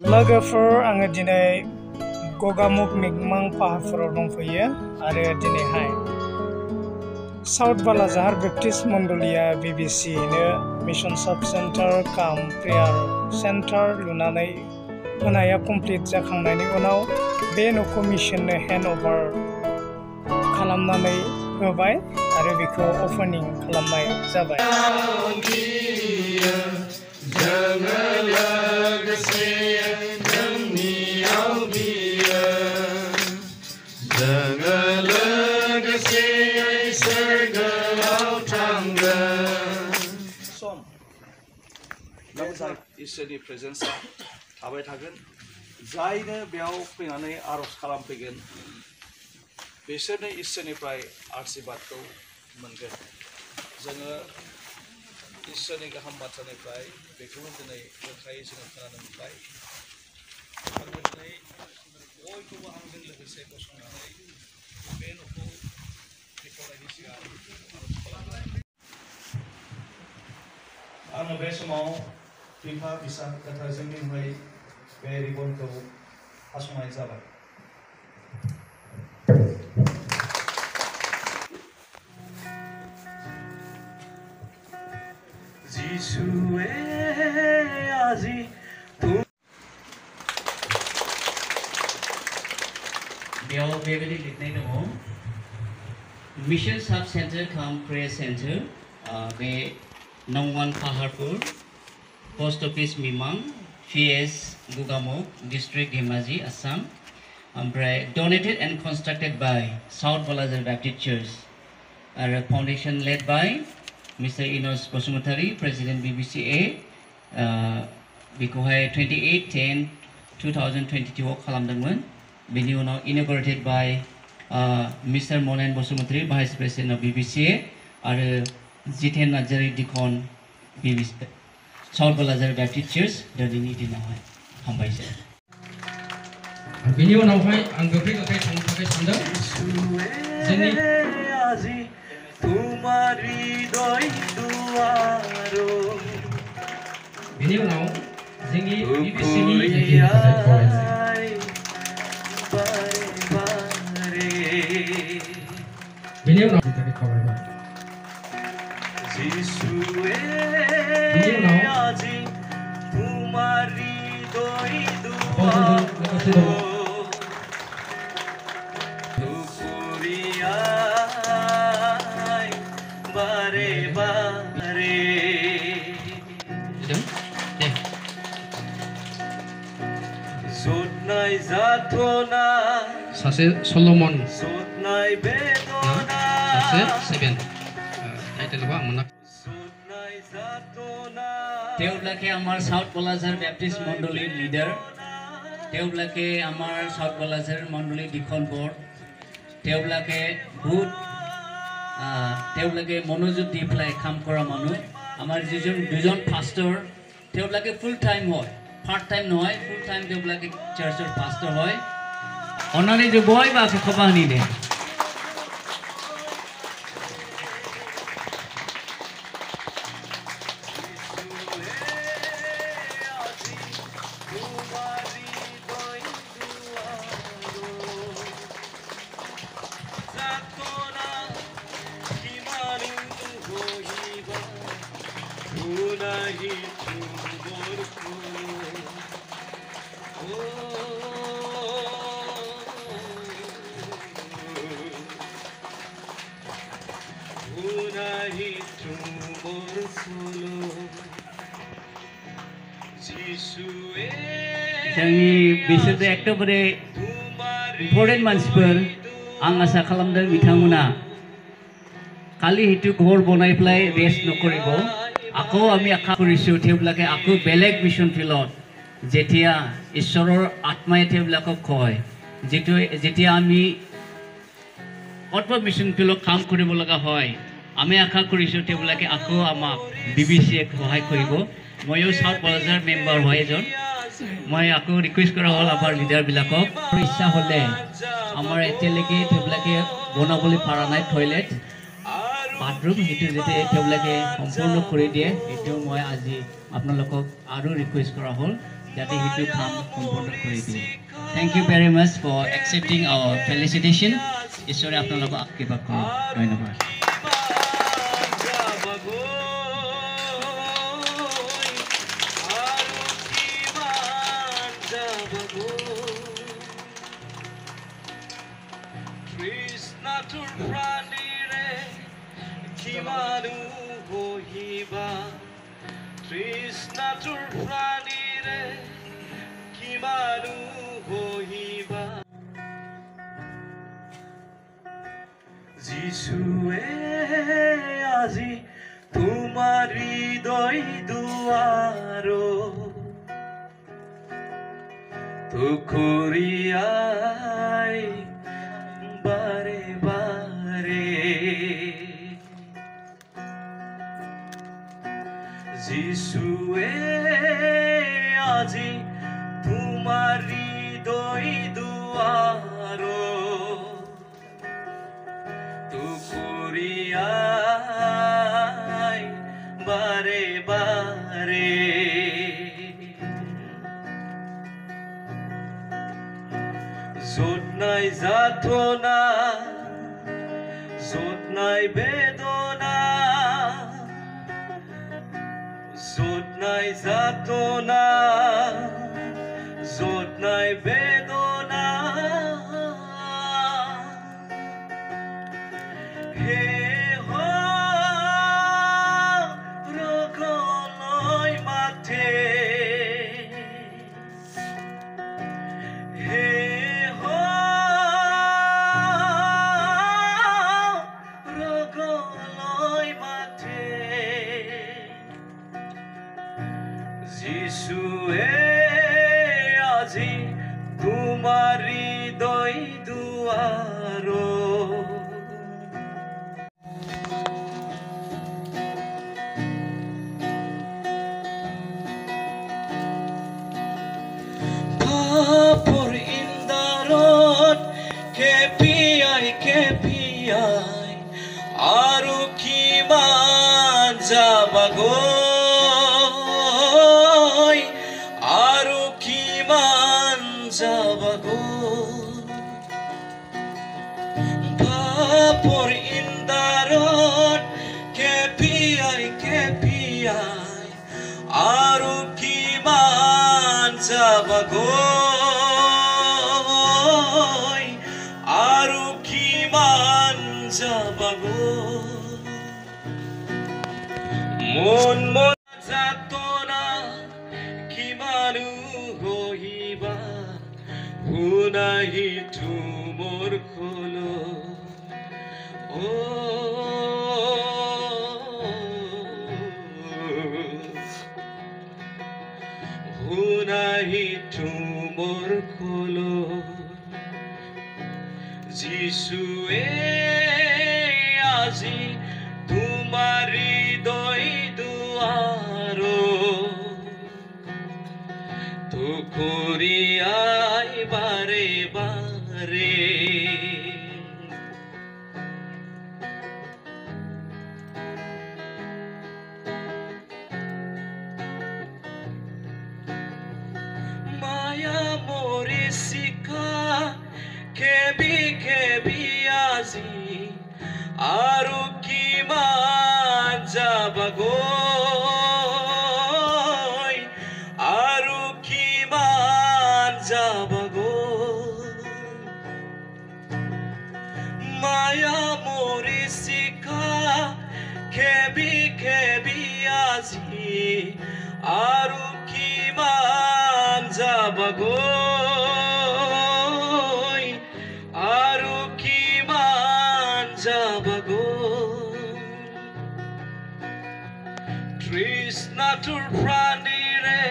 लोगोफोर आङो दिनै गगामुग मिगमां पाहारफोराव दंफैयो आरो दिनैहाय साउथ बालाजाहार बेप्टिस्ट मण्डलिया बिबिसिनो मिशन साब सेन्टार काम प्रेयार सेन्टार लुनानै होनाया कमप्लिट जाखांनायनि उनाव बे न'खौ मिशननो हेन्ड अभार खालामनानै होबाय आरो बेखौ अपेनिं खालामनाय जाबाय। इसोरनि प्रेजेन्सआ थाबाय थागोन जायनो बेयाव फैनानै आरज खालामफैगोन बिसोरनो इसोरनिफ्राय आशीर्बादखौ मोनगोन। जोङो इसोरनि गाहाम बाथ्रानिफ्राय बेखौनो दिनै रोखायै जोङो खोनानो मोनबाय। आङो दिनै बयखौबो आंजों लोगोसे गसंनानै बे न'खौ बेखेवनायनि सिगां आरज खालामबाय। आङो बे समाव बिफा बिसा गोथारजोंनि मुङै बे रिबनखौ हास'नाय जाबाय। जिसुए আজি बेयाव बेबायदि लिरनाय दङ मिशन साब सेन्टार काम प्रेयार सेन्टार बे नंगन पाहारपुर पोस्ट अफिस मिमां PS गुगामुग डिस्ट्रिक्ट धेमाजि आसाम ओमफ्राय donated and constructed by South Balajar Baptist Church आरो foundation laid by mister Enos Basumatary president BBCA बेखौहाय 28/10/2022 खालामदोंमोन। बेनि उनाव inaugurated by mister Monen Basumatary vice president of BBCA आरो Jiten Narzary deacon BBC South Balajar Baptist Church दिनैनि दिनावहाय हामबायसै। बेनि उनावहाय आं गोख्रै थांनो थाखाय सानदों जोंनि बेनि उनाव जोंनि BBCनि बेनि उनाव सासे सलमन सासे 7 टाइटेलबा मोना তেওলাকে আমার সাউথ বালাজার ব্যাপটিস্ট মণ্ডলী লিডার তেওলাকে আমার সাউথ বালাজার মণ্ডলী ডিকন বোর্ড তেওলাকে বহুত তেওলাকে মনোযোগ দি পেলাই কাম কৰা মানুহ আমাৰ দুজন পাস্টৰ তেওলাকে ফুল টাইম হয় পাৰ্ট টাইম নহয় ফুল টাইম তেওলাকে চাৰ্চৰ পাস্টৰ হয় অনানি যে বয় বা খবানি দে जोंनि बिसोर एकदमबारे इम्पर्टेन्ट मानसिफोर आं आसा खालामदों बिथांमोना खालि हेतु घर बनायफ्लाय रेस्ट नकरिब आको आमी आशा करिছো तेवलाके आको बेलेग मिशन फिल्डत जेतिया ईश्वरर आत्माय तेवलाকক कय जेतिया आमी अथवा मिशन फिल्डत काम करिब लगा হয় आमी आशा करिছো तेवलाके आको आमाक BBCA सहाय करिब मयो साउथ बालाजार मेम्बार হয় এজন মই আকৌ ৰিকুৱেষ্ট কৰা হল আমাৰ লিডাৰ বিলাকক ইচ্ছা হলে আমাৰ এতিয়ালৈকে তেবলাকে বনাবলৈ পাৰা নাই টয়লেট বাথৰুম হেতু যেতে তেবলাকে সম্পূৰ্ণ কৰি দিয়ে এটো মই আজি আপোনালোকক আৰু ৰিকুৱেষ্ট কৰা হল যাতে সেইটো কাম সম্পূৰ্ণ কৰি দিয়ে thank you very much for accepting our felicitation ঈশ্বৰে আপোনালোকক আশীৰ্বাদ কৰক ধন্যবাদ Trisnatur pranire kimanu hoiba Jisue aji tumar hridoy duaro tukuriai bare bare যিশুৱে আজি তোমাৰ হৃদয় দুৱাৰ টুকুৰিয়াই বাৰে বাৰে য'ত নাই যাতনা য'ত নাই বেদনা য'ত নাই যাতনা য'ত নাই বেদনা হে ৰগলৈ মাতে হে ৰগলৈ মাতে যিশুৱে আজি তোমাৰ হৃদয় দুৱাৰ পাপৰ ইন্দাৰত কেপিয়াই আৰু কিমান যাবাগৈ আৰু কিমান যাবাগৈ পাপৰ ইন্দাৰত কেপিয়াই আৰু কিমান যাবাগৈ আৰু কিমান যাবাগৈ মন যাতনা কিমানো হহিবা শুনাহি তুমৰ খোল শুনাহি তুমৰ খোল যিশুৱে আজি তোমাৰ হৃদয় দুৱাৰ টুকুৰিয়াই বাৰে বাৰে মায়া মৰি শিকা কেবি আজি আৰু কিমান যাবাগৈ আৰু কিমান যাবাগৈ মায়া মৰি শিকা কেবি আজি আৰু কিমান যাবাগৈ আৰু কিমান যাবাগৈ তৃষ্ণাটোৰ প্ৰাণীৰে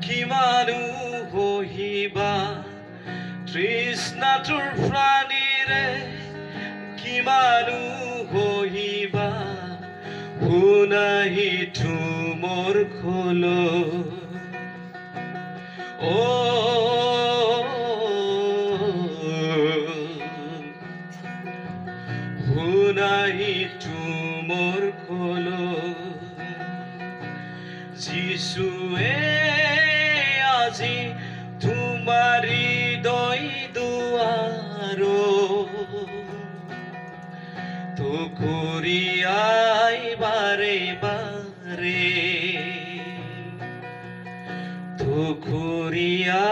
কিমানো হহিবা তৃষ্ণাটোৰ প্ৰাণীৰে কিমানো হহিবা শুনাহি তুমৰ খোল শুনাহি তুমৰ খোল যিশুৱে তোমাৰি দই দুয়াৰো তো কৰিয়াই বাৰে বাৰে তো কৰিয়া